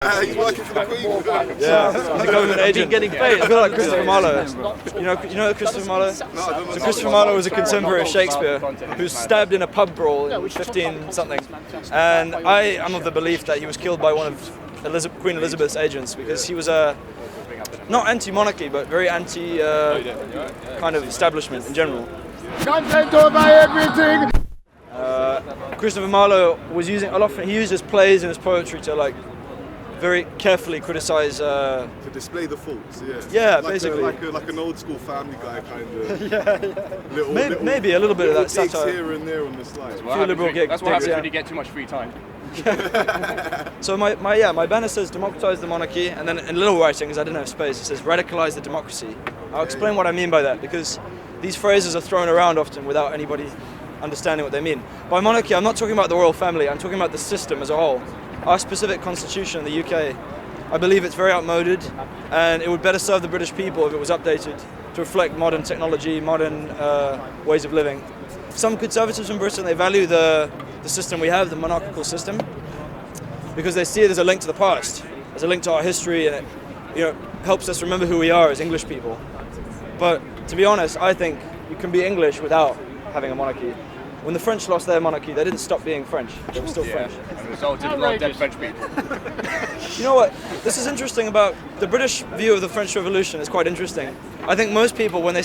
He's working for the Queen. Yeah, he's a government agent. Getting paid. I feel like Christopher Marlowe. You know Christopher Marlowe? So Christopher Marlowe was a contemporary of Shakespeare who was stabbed in a pub brawl in 15-something. And I am of the belief that he was killed by one of Queen Elizabeth's agents because he was not anti-monarchy, but very anti kind of establishment in general. Content over everything! Christopher Marlowe was he used his plays and his poetry to like very carefully criticize. To display the faults, yeah. Yeah, like basically. Like an old school Family Guy kind of. Maybe a little bit of that digs satire. here and there on the slide. That's what happens yeah. when you get too much free time. So my banner says democratise the monarchy, and then in little writing, because I didn't have space, it says radicalise the democracy. I'll explain what I mean by that, because these phrases are thrown around often without anybody understanding what they mean. By monarchy, I'm not talking about the royal family, I'm talking about the system as a whole. Our specific constitution in the UK, I believe it's very outmoded, and it would better serve the British people if it was updated to reflect modern technology, modern ways of living. Some conservatives in Britain, they value the system we have, the monarchical system, because they see it as a link to the past, as a link to our history, and it helps us remember who we are as English people. But to be honest, I think you can be English without having a monarchy. When the French lost their monarchy, they didn't stop being French. They were still French. And the result is a lot of dead French people. You know what? This is interesting about the British view of the French Revolution. Is quite interesting. I think most people, when they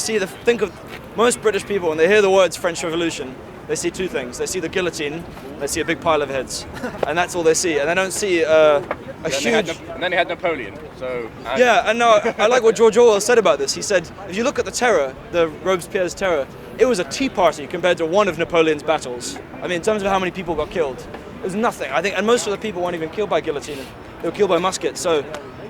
most British people, when they hear the words French Revolution, they see two things. They see the guillotine, they see a big pile of heads, and that's all they see. And they don't see a huge. And then they had Napoleon. So. Yeah, and no, I like what George Orwell said about this. He said, if you look at the terror, the Robespierre's terror, it was a tea party compared to one of Napoleon's battles. I mean, in terms of how many people got killed, it was nothing. I think, and most of the people weren't even killed by guillotine; they were killed by muskets. So,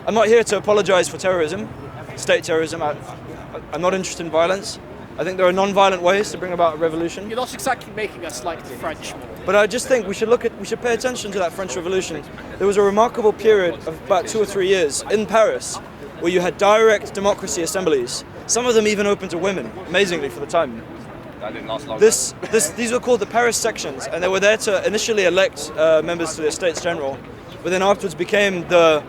I'm not here to apologise for terrorism, state terrorism. I'm not interested in violence. I think there are non-violent ways to bring about a revolution. You're not exactly making us like the French. But I just think we should pay attention to that French Revolution. There was a remarkable period of about 2 or 3 years in Paris where you had direct democracy assemblies. Some of them even open to women, amazingly for the time. That didn't last long. These were called the Paris sections, and they were there to initially elect members to the Estates General, but then afterwards became the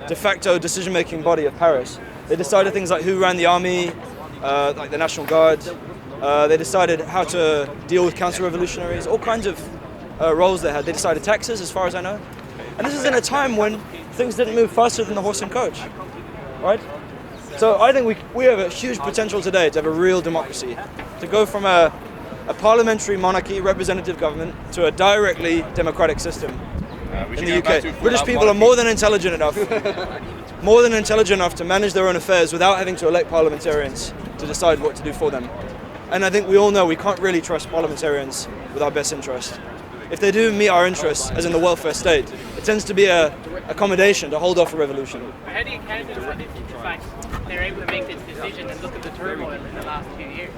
de facto decision-making body of Paris. They decided things like who ran the army, like the National Guard. They decided how to deal with counter-revolutionaries, all kinds of roles they had. They decided taxes, as far as I know. And this is in a time when things didn't move faster than the horse and coach, right? So I think we have a huge potential today to have a real democracy, to go from a parliamentary monarchy, representative government, to a directly democratic system in the UK. British people are more than intelligent enough to manage their own affairs without having to elect parliamentarians to decide what to do for them. And I think we all know we can't really trust parliamentarians with our best interest. If they do meet our interests, as in the welfare state, it tends to be an accommodation to hold off a revolution. How do you counter the fact they're able to make this decision and look at the turmoil in the last few years?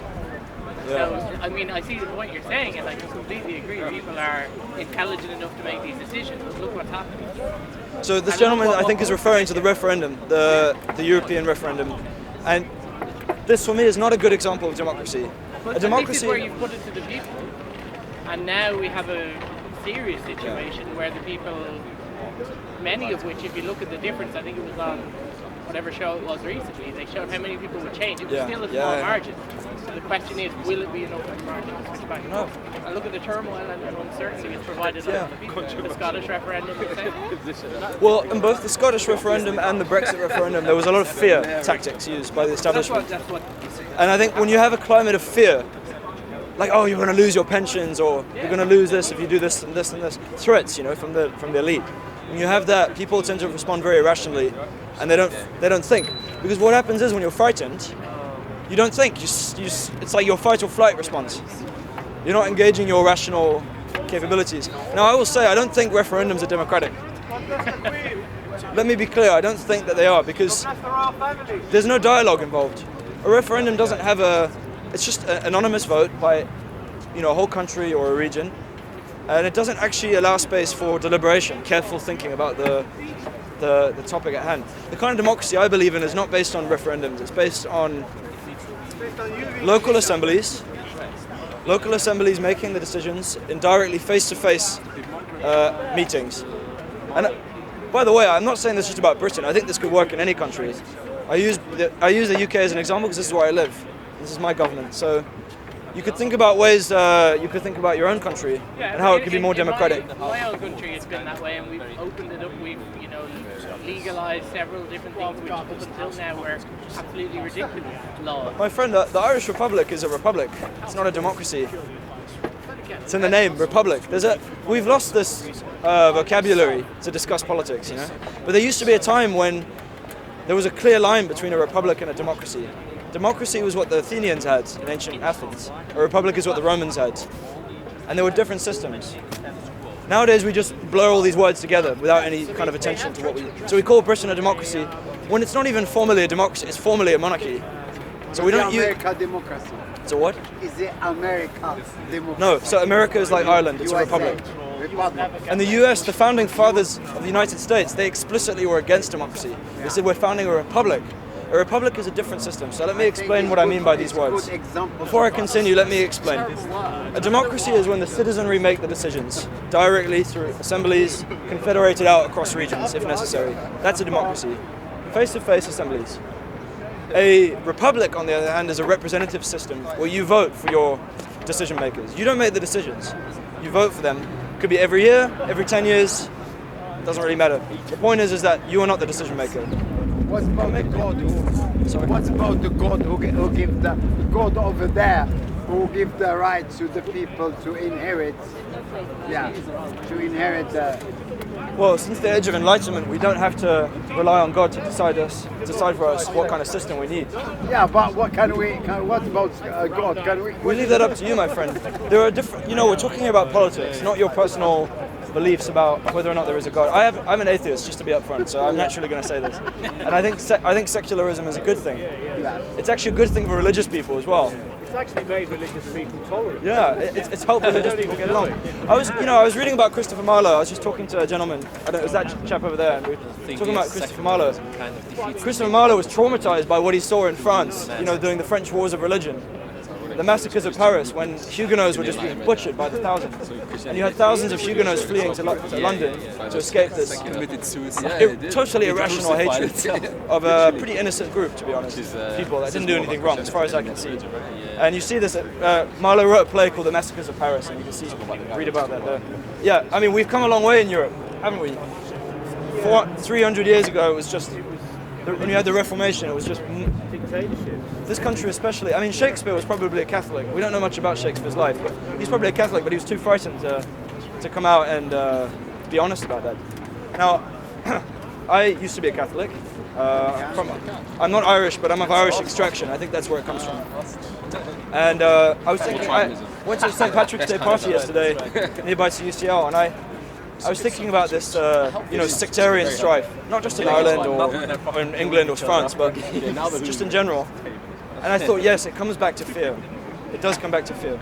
Yeah. So, I mean, I see what you're saying, and I completely agree. People are intelligent enough to make these decisions. Look what's happening. So this gentleman, I think, is referring to the referendum, the European referendum, and this, for me, is not a good example of democracy. But this is where you've put it to the people, and now we have a serious situation where the people, many of which, if you look at the difference, I think it was on whatever show it was recently, they showed how many people would change. It was still a small margin. So the question is, will it be enough margin to switch back? No. And look at the turmoil and uncertainty it's provided on the people. The Scottish referendum, the same. Well, in both the Scottish referendum and the Brexit referendum, there was a lot of fear tactics used by the establishment. And I think when you have a climate of fear, like, oh, you're going to lose your pensions, or you're going to lose this if you do this and this and this, threats, from the elite. When you have that, people tend to respond very irrationally, and they don't think. Because what happens is when you're frightened, you don't think. It's like your fight or flight response. You're not engaging your rational capabilities. Now, I will say, I don't think referendums are democratic. Let me be clear, I don't think that they are, because there's no dialogue involved. A referendum doesn't have it's just an anonymous vote by, a whole country or a region, and it doesn't actually allow space for deliberation, careful thinking about the topic at hand. The kind of democracy I believe in is not based on referendums, it's based on local assemblies making the decisions in directly face-to-face meetings. And By the way, I'm not saying this just about Britain. I think this could work in any country. I use the UK as an example because this is where I live. This is my government. So you could think about ways, you could think about your own country and how it could be more democratic. My own country has been that way, and we've opened it up. We've, legalised several different things, which up until now were absolutely ridiculous laws. My friend, the Irish Republic is a republic. It's not a democracy. It's in the name, republic. We've lost this vocabulary to discuss politics, But there used to be a time when there was a clear line between a republic and a democracy. Democracy was what the Athenians had in ancient Athens. A republic is what the Romans had. And there were different systems. Nowadays we just blur all these words together without any kind of attention to what we... So we call Britain a democracy when it's not even formally a democracy, it's formally a monarchy. So we don't use... America democracy. So what? Is it America democracy? No, so America is like Ireland, it's a republic. And the US, the founding fathers of the United States, they explicitly were against democracy. They said we're founding a republic. A republic is a different system, so let me explain what I mean by these words. Before I continue, let me explain. A democracy is when the citizenry make the decisions, directly through assemblies, confederated out across regions, if necessary. That's a democracy. Face-to-face assemblies. A republic, on the other hand, is a representative system where you vote for your decision makers. You don't make the decisions, you vote for them. Could be every year, every 10 years, doesn't really matter. The point is that you are not the decision maker. What's about the God What's about the God who give the God over there who give the right to the people to inherit? Yeah, to inherit the. Well, since the age of enlightenment, we don't have to rely on God to decide for us what kind of system we need. Yeah, but what about God? Can we leave that up to you, my friend. There are different. We're talking about politics, not your personal beliefs about whether or not there is a God. I'm an atheist, just to be upfront, so I'm naturally going to say this. And I think secularism is a good thing. It's actually a good thing for religious people as well. It's actually made religious people tolerant. Yeah, it's helped religious people get along. I was reading about Christopher Marlowe. I was just talking to a gentleman. I don't know, it was that chap over there. And we were talking about Christopher Marlowe. Christopher Marlowe was traumatized by what he saw in France. During the French Wars of Religion. The massacres of Paris, when Huguenots were just being butchered by the thousands. And you had thousands of Huguenots fleeing to London to escape this totally irrational hatred of a pretty innocent group, to be honest. People that didn't do anything wrong, as far as I can see. And you see this, Marlowe wrote a play called The Massacres of Paris, and you can read about that there. Yeah, I mean, we've come a long way in Europe, haven't we? 300 years ago, it was just, when you had the Reformation, it was just dictatorship. This country especially, I mean, Shakespeare was probably a Catholic. We don't know much about Shakespeare's life, but he's probably a Catholic, but he was too frightened to come out and be honest about that. Now, I used to be a Catholic. I'm not Irish, but I'm of Irish extraction. I think that's where it comes from. And I was thinking, I went to a St. Patrick's Day party yesterday, nearby to UCL, and I was thinking about this, sectarian strife, not just in Ireland or in England or France, but just in general. And I thought, yes, it comes back to fear. It does come back to fear.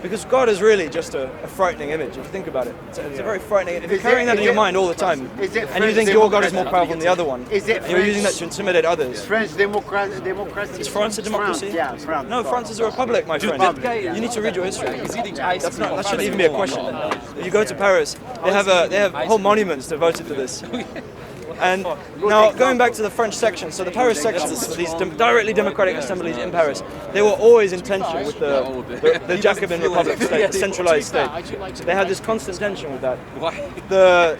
Because God is really just a frightening image, if you think about it. It's a very frightening, if you're carrying that in your mind all the time, and you think your God is more powerful than the other one, and you're using that to intimidate others. French democracy? Is France a democracy? Yeah, France. No, France is a republic, my friend. You need to read your history. That shouldn't even be a question. If you go to Paris, they have whole monuments devoted to this. And now, going back to the French section, so the Paris sections, these directly democratic assemblies in Paris, they were always in tension with the Jacobin Republic state, the centralized state. They had this constant tension with that. The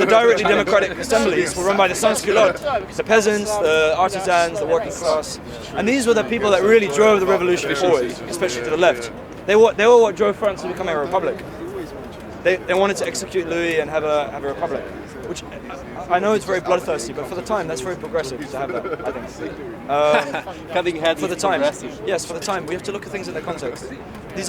directly democratic assemblies were run by the sans-culottes, the peasants, the artisans, the working class. And these were the people that really drove the revolution forward, especially to the left. They were what drove France to become a republic. They wanted to execute Louis and have a republic, which I know it's very bloodthirsty, but for the time, that's very progressive to have that, I think. Cutting heads for the time, yes, for the time. We have to look at things in their context. These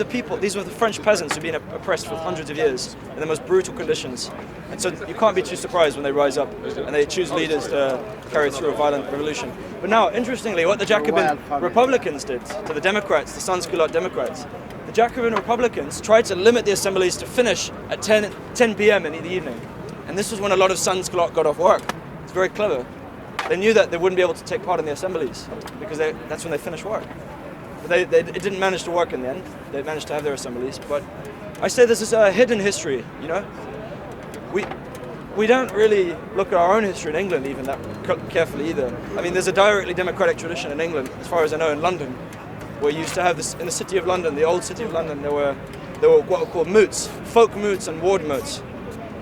were the French peasants who've been oppressed for hundreds of years in the most brutal conditions. And so you can't be too surprised when they rise up and they choose leaders to carry through a violent revolution. But now, interestingly, what the Jacobin Republicans did to the Democrats, the sans-culotte Democrats, the Jacobin Republicans tried to limit the assemblies to finish at 10 p.m. in the evening. And this was when a lot of sans-culottes got off work. It's very clever. They knew that they wouldn't be able to take part in the assemblies because that's when they finished work. But it didn't manage to work in the end. They managed to have their assemblies. But I say this is a hidden history, we don't really look at our own history in England even that carefully either. I mean, there's a directly democratic tradition in England, as far as I know, in London, where you used to have this in the city of London, the old city of London. There were what were called moots, folk moots and ward moots,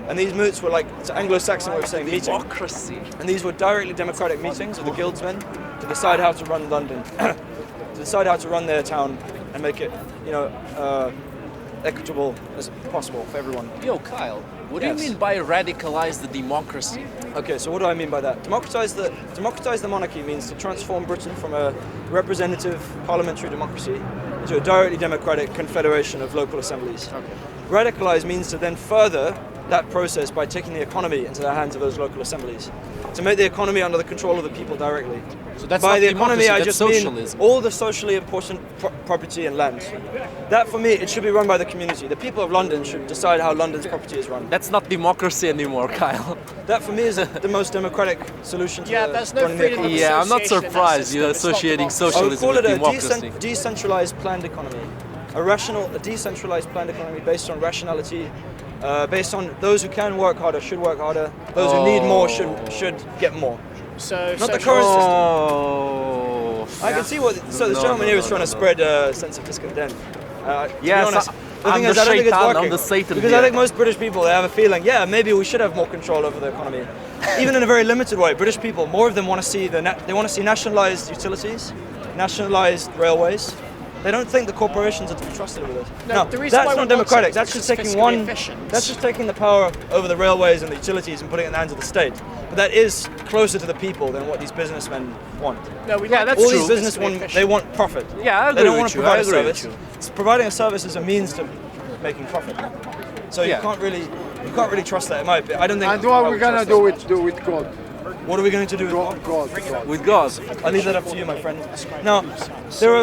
and these moots were like, it's an Anglo-Saxon way of saying meeting. Democracy. And these were directly democratic meetings of the guildsmen to decide how to run London, to decide how to run their town and make it, equitable as possible for everyone. Yo, Kyle, what do Yes. you mean by radicalize the democracy? Okay, so what do I mean by that? Democratise the monarchy means to transform Britain from a representative parliamentary democracy into a directly democratic confederation of local assemblies. Okay. Radicalise means to then further that process by taking the economy into the hands of those local assemblies, to make the economy under the control of the people directly. So that's By not the democracy, economy, I that's just mean socialism. all the socially important property and land. That, for me, it should be run by the community. The people of London should decide how London's property is run. That's not democracy anymore, Kyle. That, for me, is the most democratic solution to there's no running the freedom of economy. Yeah, I'm not association in that surprised system. you're It's not associating democracy. I would socialism call with it a democracy. decentralized planned economy. A decentralized planned economy based on rationality, based on those who can work harder should work harder, those who need more should get more. So Not the social- current system. Oh. I can see what. So this gentleman here is trying to spread a sense of discontent. To Yes, be honest, the I'm thing the is, I don't think it's shaitan, I'm working. the Satan Because here. I think most British people, they have a feeling, yeah, maybe we should have more control over the economy, even in a very limited way. British people, more of them want to see they want to see nationalised utilities, nationalised railways. They don't think the corporations are to be trusted with it. No, the reason why that's we not want democratic. it is That's just because it's taking fiscally one. efficient. That's just taking the power over the railways and the utilities and putting it in the hands of the state. But that is closer to the people than what these businessmen want. No, we Yeah, like that's All true. these businessmen, they want profit. Yeah, I They agree don't with want to you. provide I a agree with service. you. It's providing a service is a means to making profit. So Yeah. you can't really trust that. In my opinion, I don't think. And what I are we would gonna trust do with God? that. What are we going to do? God. With God. I leave that up to you, my friend. Now, there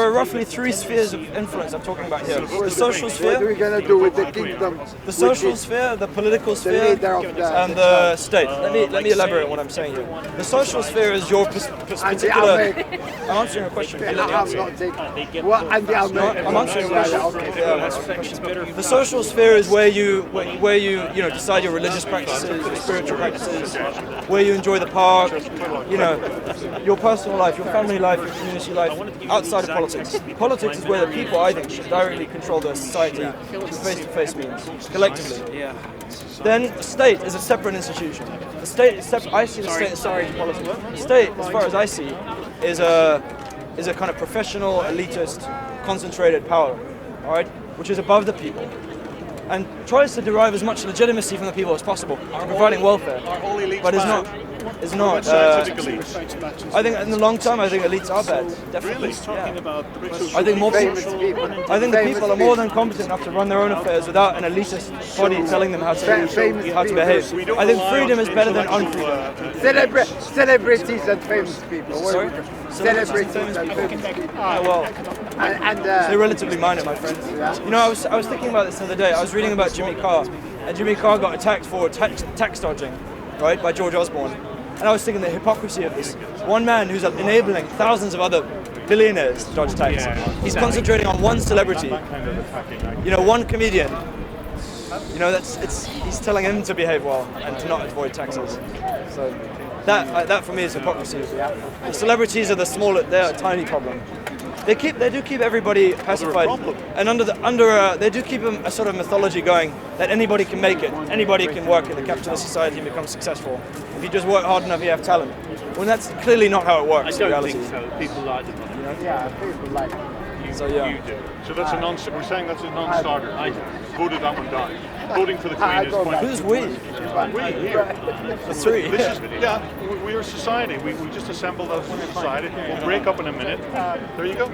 are roughly three spheres of influence I'm talking about here. The social What are we sphere, gonna do with the kingdom? the social which is sphere, the political the sphere, leader of and the state. Let me elaborate on what I'm saying here. The social sphere is your and the particular. American. I'm answering a question. If you let me I'm answer. not taking. What and the American? I'm answering a question. Okay. Yeah, I'm answering a question. The social sphere is where you decide your religious practices, your spiritual practices, where you enjoy the park, your personal life, your family life, your community life, outside of politics. Politics is where the people, I think, should directly control their society through face-to-face means, collectively. Yeah. Then the state is a separate institution. The state is separate. I see the state as separate from politics. The state, as far as I see, is a kind of professional, elitist, concentrated power, all right, which is above the people, and tries to derive as much legitimacy from the people as possible, providing welfare, but is not. Is not. I think in the long term, I think elites are bad. Definitely. Yeah. I think more Famous people. people. I think the Famous people are more than competent enough to run their own affairs without an elitist body telling them how to behave. I think freedom is better than unfreedom. Celebrities and famous people. Sorry? Celebrities and famous people. Well, And they're relatively minor, my friend. You know, I was thinking about this the other day. I was reading about Jimmy Carr, and Jimmy Carr got attacked for tax dodging, right, by George Osborne. And I was thinking the hypocrisy of this. One man who's enabling thousands of other billionaires to dodge tax. He's concentrating on one celebrity, one comedian. He's telling him to behave well and to not avoid taxes. So that for me is hypocrisy. The celebrities are they're a tiny problem. They do keep everybody pacified, and they do keep a sort of mythology going that anybody can make it, anybody can work in the capitalist society and become successful. If you just work hard enough, you have talent. Well, that's clearly not how it works in reality. so. People like the money. yeah, people like it. So yeah. You do. So that's we're saying that's a non-starter. I voted that one down. Voting for the Queen is quite. Who's we? We here. The three. This is, we are a society. We just assembled as a society. We'll break up in a minute. There you go.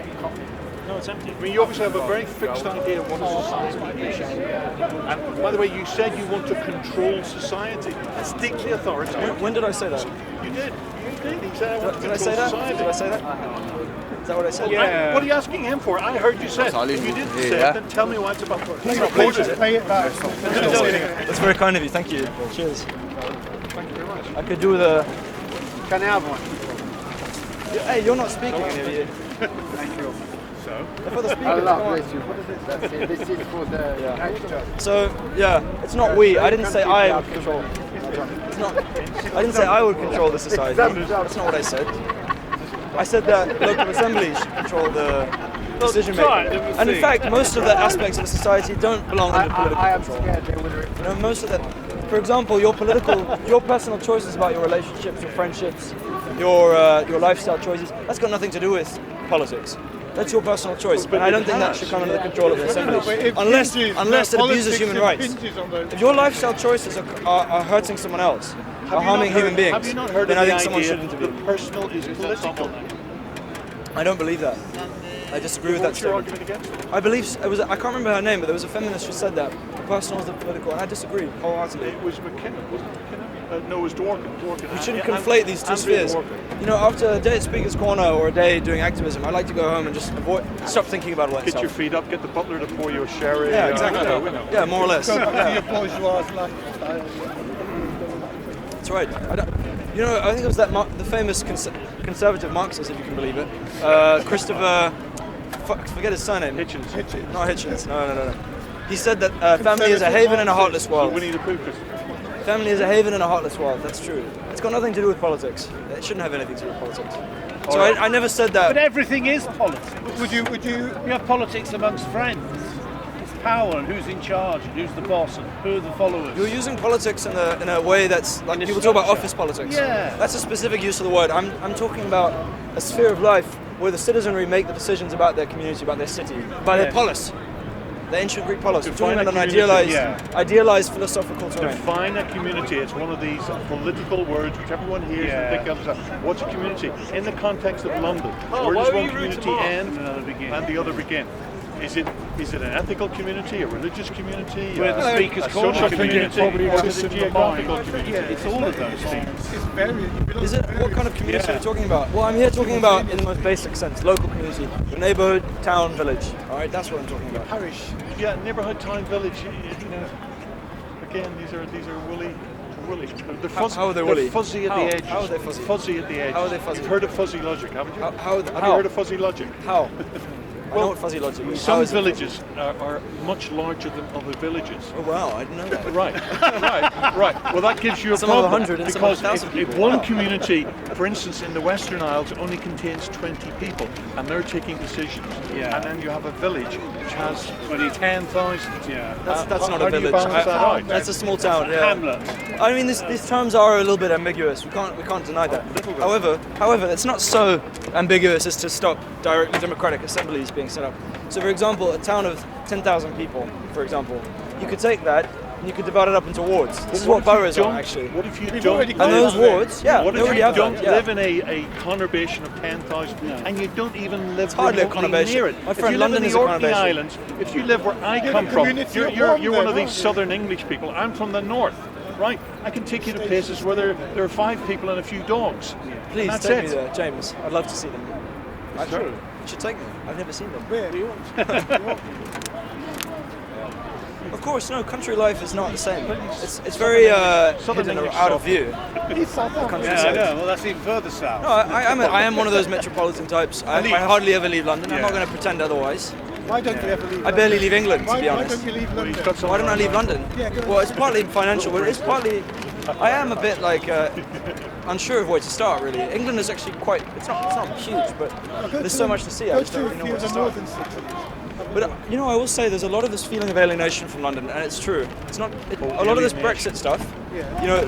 No, it's empty. I mean, you obviously have a very fixed idea of what a society is. And by the way, you said you want to control society. That's deeply authoritarian. When did I say that? You did. You did. He said I want to Did I control say that? society. Did I say that? Is that what I said? Yeah. What are you asking him for? I heard you say it. If you didn't say it, then tell me why it's about. Please record it. That's very kind of you. Thank you. Cheers. Thank you very much. I could do the. Can I have one? Hey, you're not speaking, any of you. Thank you. So, For the speakers, Allah come on. bless you. That's it. This is for the extra. So yeah, it's not we. I didn't say I would control. John. It's not. I didn't say I would control the society. That's not what I said. I said that local assemblies should control the decision making. And in fact, most of the aspects of society don't belong under political control. You know, most of that. For example, your personal choices about your relationships, your friendships, your lifestyle choices. That's got nothing to do with politics. That's your personal choice, and I don't think that should come under the control of the assembly, unless it abuses human rights. If your lifestyle choices are hurting someone else, are harming human beings, then I think someone should intervene. The personal is political. I don't believe that. I disagree with that statement. I believe I can't remember her name, but there was a feminist who said that the personal is the political, and I disagree wholeheartedly. It was McKinnon, wasn't it McKinnon? No, it was Dworkin. We shouldn't conflate these two spheres. You know, after a day at Speaker's Corner or a day doing activism, I like to go home and just stop thinking about life. Get your feet up, get the butler to pour you a sherry. Yeah, exactly. Yeah, more or less. That's right. I think it was the famous conservative Marxist, if you can believe it, Christopher. Forget his surname. Hitchens. Not Hitchens. No. He said that family is a haven in a heartless world. Winnie the Pooh, Christopher. Family is a haven in a heartless world. That's true. It's got nothing to do with politics. It shouldn't have anything to do with politics. So I never said that. But everything is politics. Would you have politics amongst friends? It's power and who's in charge and who's the boss and who are the followers. You're using politics in a way that's like people talk about office politics. Yeah. That's a specific use of the word. I'm talking about a sphere of life where the citizenry make the decisions about their community, about their city, by their polis. The ancient Greek polis. We're talking about an idealized philosophical terrain. Define a community. It's one of these political words which everyone hears and thinks of. What's a community? In the context of London, where does one community end and the other begin? Is it an ethical community, a religious community, where the speakers a social community, or is it a geographical community? It's all of those things. Is it what kind of community are you talking about? Well, I'm here talking about in the most basic sense, local community, neighborhood, town, village. All right, that's what I'm talking about. Parish. Yeah, neighborhood, town, village. You know, again, these are woolly. How are they woolly? They're fuzzy at the edge. How are they fuzzy? Fuzzy at the edge. How are they fuzzy? You've heard of fuzzy logic, haven't you? Have you heard of fuzzy logic? How? I know what fuzzy logic is. Some villages are much larger than other villages. Oh wow, I didn't know that. Right. Well, that gives you a some problem 100 and because some 1,000 if one community, for instance, in the Western Isles, only contains 20 people, and they're taking decisions, and then you have a village which has 10,000. Yeah, that's not a village. That's a small town. Yeah. Hamlet. I mean, these terms are a little bit ambiguous. We can't deny that. However, it's not so ambiguous as to stop directly democratic assemblies being set up. So, for example, a town of 10,000 people, for example, you could take that and you could divide it up into wards. This is what boroughs are, actually. What if you don't? And those wards, what they if already you have don't that, live in a conurbation of 10,000 and you don't even live hardly a remotely conurbation. near it? My If friend, you live London in is the a Orkney conurbation. Islands, if you live where I come from, you're one of these southern English people. I'm from the north. Right, I can take you to places where there are 5 people and a few dogs. Please that's take it. me there, James. I'd love to see them. True. You should take me. I've never seen them. Where? Of course, no. Country life is not the same. It's very hidden or out of view. Countryside. Yeah, I know. Well, that's even further south. No, I am one of those metropolitan types. I hardly ever leave London. I'm not going to pretend otherwise. Why don't you ever leave London? I barely leave England, to be Why honest. don't you leave London? Why don't I leave London? Well, it's partly financial, but it's partly. I am a bit like unsure of where to start. Really, England is actually quite. It's not huge, but there's so much to see. I just don't really know where to start. But I will say there's a lot of this feeling of alienation from London, and it's true. It's not a lot of this Brexit stuff.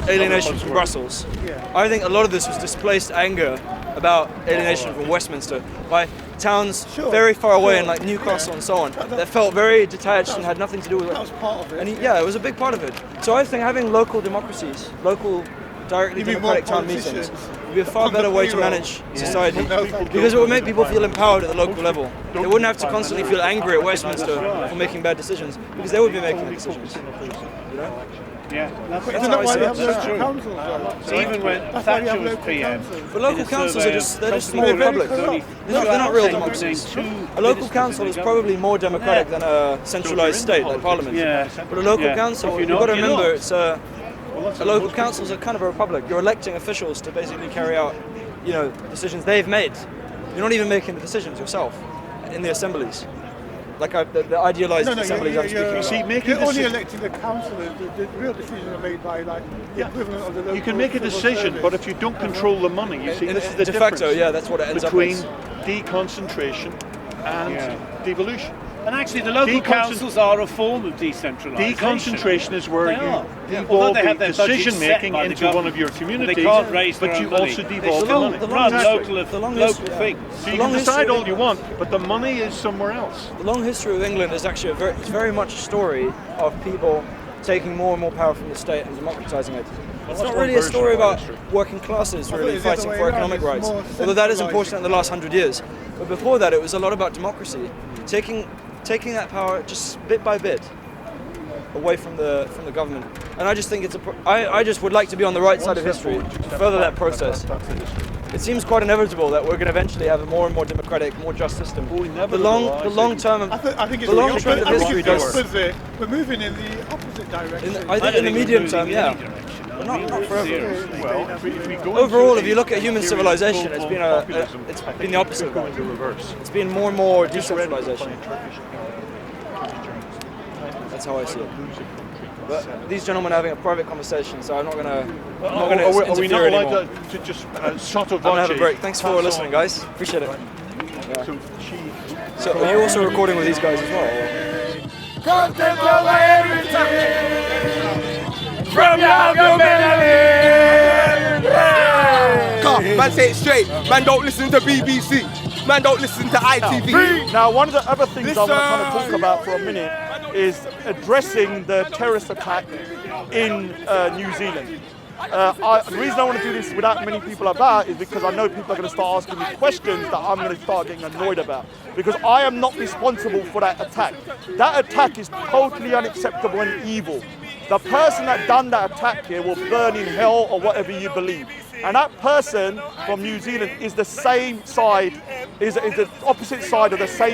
Alienation from Brussels. I think a lot of this was displaced anger about alienation from Westminster by towns very far away in like Newcastle and so on that felt very detached and had nothing to do with it. That was part of it. And it was a big part of it. So I think having local democracies, local directly democratic town meetings would be a far better way to manage society because it would make people feel empowered at the local level. They wouldn't have to constantly feel angry at Westminster for making bad decisions because they would be making the decisions. Yeah, that's how I see it. That's true. Even when Thatcher was PM. But local councils are just small republics. They're not real democracies. A local council is probably more democratic than a centralised state like Parliament. But a local council, you've got to remember, it's a local council is a kind of a republic. You're electing officials to basically carry out, decisions they've made. You're not even making the decisions yourself in the assemblies. the idealised assemblies I'm speaking You about. see, making They're only deci- electing the councillors. The real decisions are made by like the equivalent of the local you can make a civil decision, service. but if you don't control the money, you see, this is the de difference facto, yeah, that's what it ends up between as. deconcentration and devolution. And actually, the local councils are a form of decentralisation. Deconcentration is where They you are. devolve Although they have the their budgets decision set making by the into one government, of your but communities, they can't raise their but own you money. also They devolve the still money. run history- local history- things. So you long can history decide of all you want, but the money is somewhere else. The long history of England is actually it's very much a story of people taking more and more power from the state and democratising it. It's that's not one really a version story of our about history. working classes really it's the other fighting way for around, economic it's rights, more although that is centralising. important in the last 100 years. But before that, it was a lot about democracy, taking that power just bit by bit away from the government. And I just think I just would like to be on the right side of history to further that process. That's the history. It seems quite inevitable that we're going to eventually have a more and more democratic, more just system. The long term, I think it's the long the trend of opposite. history does. We're moving in the opposite direction. I think in the medium term, yeah, but not forever. Well, if we go Overall, into if you look at human a civilization, period it's of been populism, it's I think been the opposite. It's going to reverse. It's been more and more Just read it, decentralization. That's how I see it. But these gentlemen are having a private conversation, so I'm not gonna Are we interfere not anymore. allowed to just sort of I'm gonna have a break. Thanks for listening, guys. Appreciate it. So So, are you also recording with these guys as well? Come take over everything from your Come, man, say it straight. Man, don't listen to BBC. Man, don't listen to ITV. Now, one of the other things I want to kind of talk about for a minute is addressing the terrorist attack in New Zealand. The reason I want to do this without many people about is because I know people are going to start asking me questions that I'm going to start getting annoyed about. Because I am not responsible for that attack. That attack is totally unacceptable and evil. The person that done that attack here will burn in hell or whatever you believe. And that person from New Zealand is the same side, is the opposite side of the same